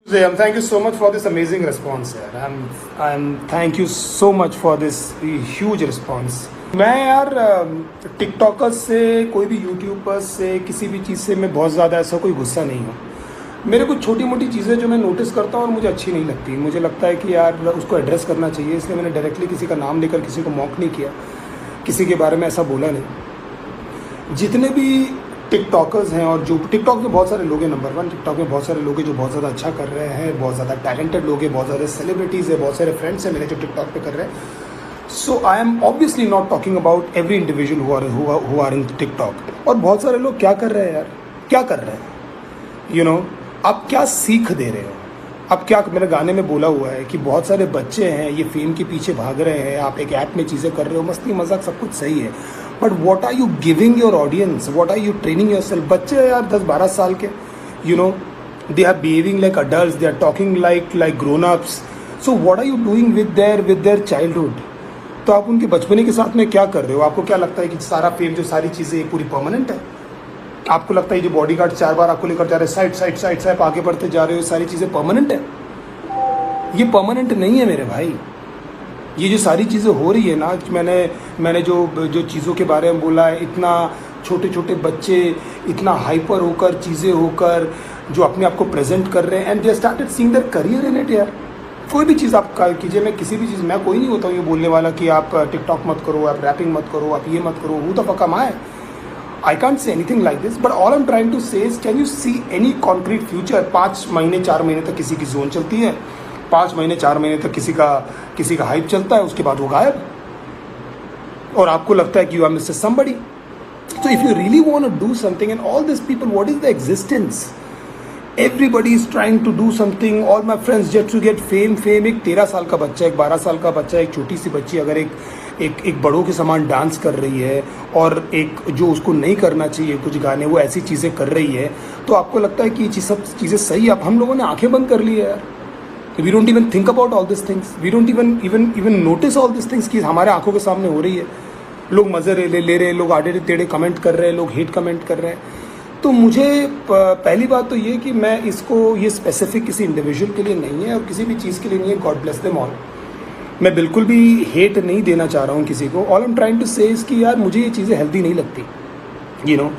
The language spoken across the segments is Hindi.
Thank you so much for this amazing response, यार. Thank you so much for this huge response. मैं यार टिकटॉकर्स से, कोई भी यूट्यूबर्स से, किसी भी चीज़ से मैं बहुत ज़्यादा ऐसा कोई गुस्सा नहीं हूँ. मेरे कुछ छोटी मोटी चीज़ें जो मैं नोटिस करता हूँ और मुझे अच्छी नहीं लगती. मुझे लगता है कि यार उसको एड्रेस करना चाहिए, इसलिए मैंने डायरेक्टली किसी का नाम लेकर किसी को मॉक नहीं किया, किसी के बारे में ऐसा बोला नहीं. जितने भी टिकटॉकर्स हैं, और जो टिकटॉक में बहुत सारे लोग हैं, नंबर वन टिकटॉक में बहुत सारे लोग हैं जो बहुत ज़्यादा अच्छा कर रहे हैं, बहुत ज़्यादा टैलेंटेड लोग हैं, बहुत ज़्यादा सेलिब्रिटीज़ है, बहुत सारे फ्रेंड्स हैं मेरे जो टिकटॉक पे कर रहे हैं. So I am obviously not talking about every individual who are in TikTok. और बहुत सारे लोग क्या कर रहे हैं यार, क्या कर रहे हैं, यू नो, आप क्या सीख दे रहे हो. अब क्या मेरे गाने में बोला हुआ है कि बहुत सारे बच्चे हैं, ये फेम के पीछे भाग रहे हैं, आप एक ऐप में चीज़ें कर रहे हो, मस्ती मजाक सब कुछ सही है, but what are you giving your audience, what are you training yourself. बच्चे हैं यार 10-12 साल के, you know, they are behaving like adults, they are talking like grown ups. So what are you doing with their childhood. तो आप उनके बचपने के साथ में क्या कर रहे हो. आपको क्या लगता है कि सारा फेम, जो सारी चीज़ें पूरी परमानेंट है. आपको लगता है जो बॉडीगार्ड 4 बार आपको लेकर जा रहे हैं, साइड आगे बढ़ते जा रहे हो, सारी चीज़ें परमानेंट है. ये परमानेंट नहीं है मेरे भाई. ये जो सारी चीज़ें हो रही है ना, मैंने जो चीज़ों के बारे में बोला है, इतना छोटे छोटे बच्चे इतना हाइपर होकर, चीज़ें होकर, जो अपने आप को प्रेजेंट कर रहे हैं, and they started seeing their career in it. यार कोई भी चीज़ आप कीजिए, मैं किसी भी चीज़, मैं कोई नहीं होता हूँ ये बोलने वाला कि आप टिकटॉक मत करो, आप रैपिंग मत करो, आप ये मत करो. Who the fuck am I can't say anything like this, but all I'm trying to say is, can you see any concrete future? 5 महीने 4 महीने तक किसी की जोन चलती है, 5 महीने 4 महीने तक किसी का हाइप चलता है, उसके बाद वो गायब, और आपको लगता है कि you are mister somebody. So if you really want to do something, and all these people, what is the existence? Everybody is trying to do something. All my friends just to get fame. एक 13 साल का बच्चा, एक 12 साल का बच्चा, एक छोटी सी बच्ची अगर एक बड़ों के समान डांस कर रही है, और एक जो उसको नहीं करना चाहिए कुछ गाने, वो ऐसी चीज़ें कर रही है, तो आपको लगता है कि ये सब चीज़ें सही है. हम लोगों ने आंखें बंद कर ली है यार. We don't even think about all this things, we don't even notice all this things कि हमारे आंखों के सामने हो रही है. लोग मज़े ले रहे हैं, लोग आड़े टेढ़े कमेंट कर रहे हैं, लोग हेट कमेंट कर रहे हैं. तो मुझे पहली बात तो ये कि मैं ये स्पेसिफिक किसी इंडिविजुअल के लिए नहीं है और किसी भी चीज़ के लिए नहीं है. God bless them all. मैं बिल्कुल भी हेट नहीं देना चाह रहा हूँ किसी को. All I am trying to say is कि यार मुझे ये चीज़ें हेल्दी नहीं लगती, you know,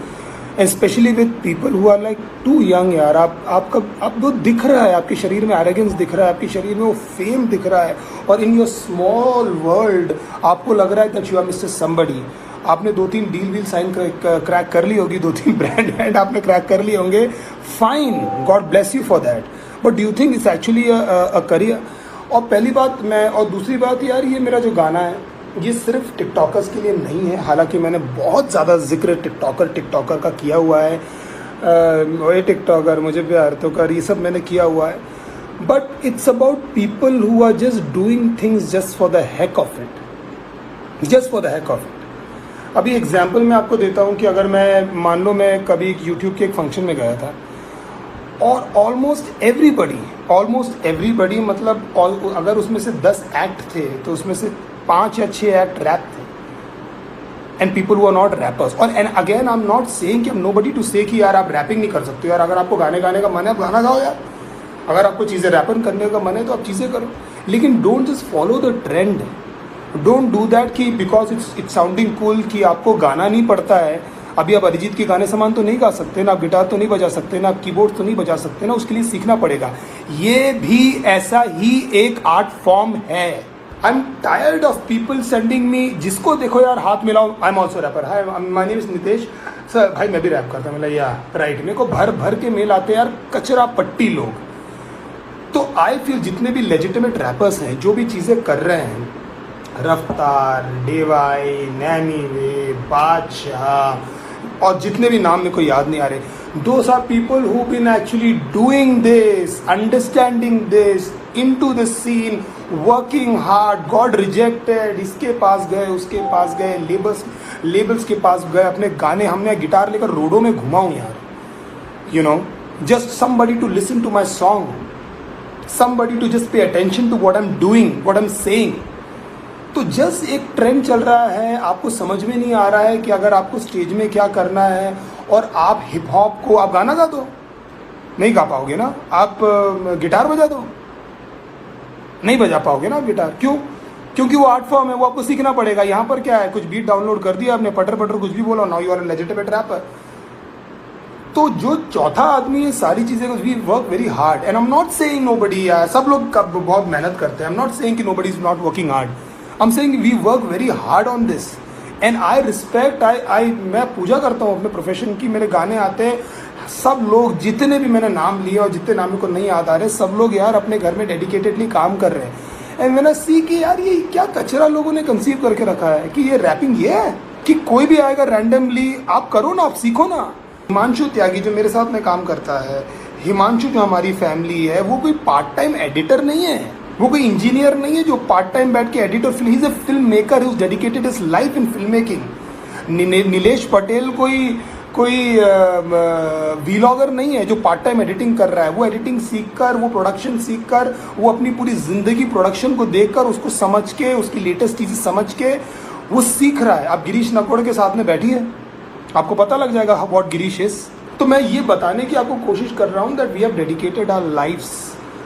and specially with people who are like too young. यार आप वो दिख रहा है, आपके शरीर में एरोगेंस दिख रहा है, आपके शरीर में वो फेम दिख रहा है, और इन योर स्मॉल वर्ल्ड आपको लग रहा है that you are mister somebody. आपने 2-3 डील साइन क्रैक कर ली होगी, 2-3 ब्रांड आपने क्रैक कर लिए होंगे. Fine, God bless you for that, but do you think it's actually a career. और पहली बात और दूसरी बात यार, ये मेरा जो गाना है ये सिर्फ टिकटॉकर्स के लिए नहीं है. हालांकि मैंने बहुत ज़्यादा जिक्र टिकटॉकर का किया हुआ है. ओए टिकटॉकर मुझे प्यार तो कर, ये सब मैंने किया हुआ है. But it's about people who are just doing things just for the heck of it, just for the heck of it. अभी एग्जाम्पल मैं आपको देता हूँ कि अगर मैं मान लो मैं कभी यूट्यूब के एक फंक्शन में गया था, और ऑलमोस्ट एवरीबडी मतलब अगर उसमें से 10 एक्ट थे तो उसमें से 5 या 6 एक्ट रैप थे, and people who are not rappers. और and again I am not saying कि नोबडी टू से कि यार आप रैपिंग नहीं कर सकते हो. यार अगर आपको गाने का मन है, आप गाना गाओ यार. अगर आपको चीज़ें रैपन करने का मन है तो आप चीज़ें करो, लेकिन don't just follow the trend. Don't do that कि बिकॉज इट्स साउंडिंग कूल कि आपको गाना नहीं पड़ता है. अभी आप अरिजीत के गाने समान तो नहीं गा सकते ना, आप गिटार तो नहीं बजा सकते ना, आप कीबोर्ड तो नहीं बजा सकते ना, उसके लिए सीखना पड़ेगा. ये भी ऐसा ही एक आर्ट फॉर्म है. I am tired of people sending me, जिसको देखो यार हाथ मिलाओ, I am also rapper, hi my name is Nitesh sir, भाई मैं भी रैप करता हूँ. या राइट, मेरे को भर के मेल आते हैं यार, कचरा पट्टी लोग. तो आई फील जितने भी लेजिटिमेट रैपर्स हैं, जो भी चीज़ें कर रहे हैं, रफ्तार, डेवाई, नैनी वे, बादशाह, और जितने भी नाम मेरे को याद नहीं आ रहे, those are people who been actually doing this, understanding this, into the scene, working hard, got rejected, इसके पास गए, उसके पास गए, लेबल्स के पास गए, अपने गाने, हमने गिटार लेकर रोडों में घुमा हूँ यार, you know, just somebody to listen to my song, somebody to just pay attention to what I'm doing, what I'm saying. तो जस्ट एक ट्रेंड चल रहा है, आपको समझ में नहीं आ रहा है कि अगर आपको स्टेज में क्या करना है, और आप हिप हॉप को, आप गाना गा दो, नहीं गा पाओगे ना आप। गिटार बजा दो, नहीं बजा पाओगे ना आप गिटार। क्यों? क्योंकि वो आर्ट फॉर्म है, वो आपको सीखना पड़ेगा। यहाँ पर क्या है, कुछ बीट डाउनलोड कर दिया आपने, पटर पटर कुछ भी बोला, now you are a legitimate rapper. तो जो चौथा आदमी है सारी चीज़ें, we work very hard and I am not saying nobody, सब लोग बहुत मेहनत करते हैं। आई एम नॉट सेइंग कि nobody is not working hard, I am saying we work very hard on this and I respect, मैं पूजा करता हूँ अपने प्रोफेशन की। मेरे गाने आते हैं, सब लोग जितने भी मैंने नाम लिए और जितने नाम को नहीं याद आ रहे, सब लोग यार अपने घर में डेडिकेटेडली काम कर रहे हैं। एंड मैंने सी कि यार ये क्या कचरा लोगों ने कंसीव करके रखा है कि ये रैपिंग ये है कि कोई भी आएगा रैंडमली, आप करो ना, आप सीखो ना। हिमांशु त्यागी जो मेरे साथ में काम करता है, हिमांशु जो हमारी फैमिली है, वो कोई पार्ट टाइम एडिटर नहीं है, वो कोई इंजीनियर नहीं है जो पार्ट टाइम बैठ के editor, he is a film maker, he is dedicated his life in film making. Nilesh Patel कोई वीलॉगर नहीं है जो पार्ट टाइम एडिटिंग कर रहा है। वो एडिटिंग सीखकर, वो प्रोडक्शन सीखकर, वो अपनी पूरी जिंदगी प्रोडक्शन को देखकर, उसको समझ के, उसकी लेटेस्ट चीज़ें समझ के वो सीख रहा है। आप गिरीश नकोड़ के साथ में बैठिए, आपको पता लग जाएगा व्हाट गिरीश इज। तो मैं ये बताने की आपको कोशिश कर रहा हूँ that we have dedicated our lives,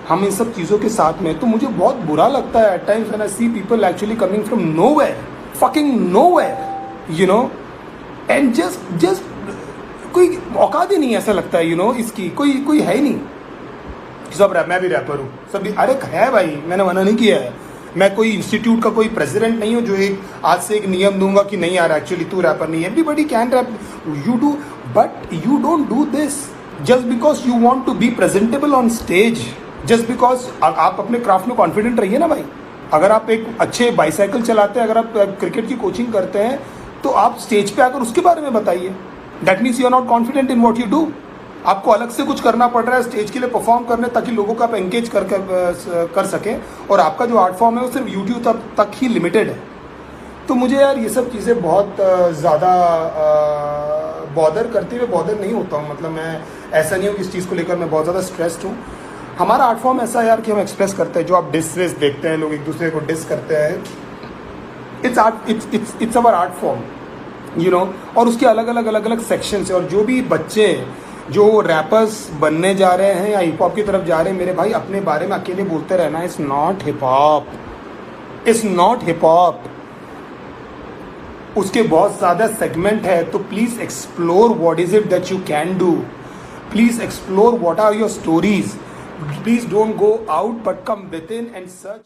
हम इन सब चीज़ों के साथ में। तो मुझे बहुत बुरा लगता है at times when I see people actually coming from nowhere, fucking nowhere, you know, and just कोई औकात ही नहीं, ऐसा लगता है, यू नो, इसकी कोई है ही नहीं। सब मैं भी रैपर हूँ, सब भी, अरे है भाई, मैंने मना नहीं किया है। मैं कोई इंस्टीट्यूट का कोई प्रेसिडेंट नहीं हूँ जो एक आज से एक नियम दूंगा कि नहीं यार एक्चुअली तू रैपर नहीं है। Everybody can rap, you do, but you don't do this just because you want to be presentable on stage, just because. आप अपने क्राफ्ट में कॉन्फिडेंट रहिए ना भाई। अगर आप एक अच्छे बाईसाइकिल चलाते हैं, अगर आप क्रिकेट की कोचिंग करते हैं, तो आप स्टेज पे आकर उसके बारे में बताइए। That means you are not confident in what you do. आपको अलग से कुछ करना पड़ रहा है स्टेज के लिए परफॉर्म करने, ताकि लोगों को आप एंगेज कर सकें, और आपका जो आर्ट फॉर्म है वो सिर्फ यूट्यूब तक ही लिमिटेड है। तो मुझे यार ये सब चीज़ें बहुत ज़्यादा बॉदर करती हुए बॉदर नहीं होता हूँ। मतलब मैं ऐसा नहीं हूँ कि इस चीज़ को लेकर मैं बहुत ज़्यादा स्ट्रेस्ड हूँ। हमारा आर्ट फॉर्म ऐसा है यार कि हम एक्सप्रेस करते हैं, जो आप डिस देखते हैं, लोग एक दूसरे को डिस करते हैं, it's our art form, you know. और उसके अलग अलग सेक्शंस है। और जो भी बच्चे जो रैपर्स बनने जा रहे हैं या हिप हॉप की तरफ जा रहे हैं, मेरे भाई अपने बारे में अकेले बोलते रहना it's not hip hop, it's not hip hop. उसके बहुत ज़्यादा सेगमेंट है। तो please explore what is it that you can do, please explore what are your stories, please don't go out but come within and search.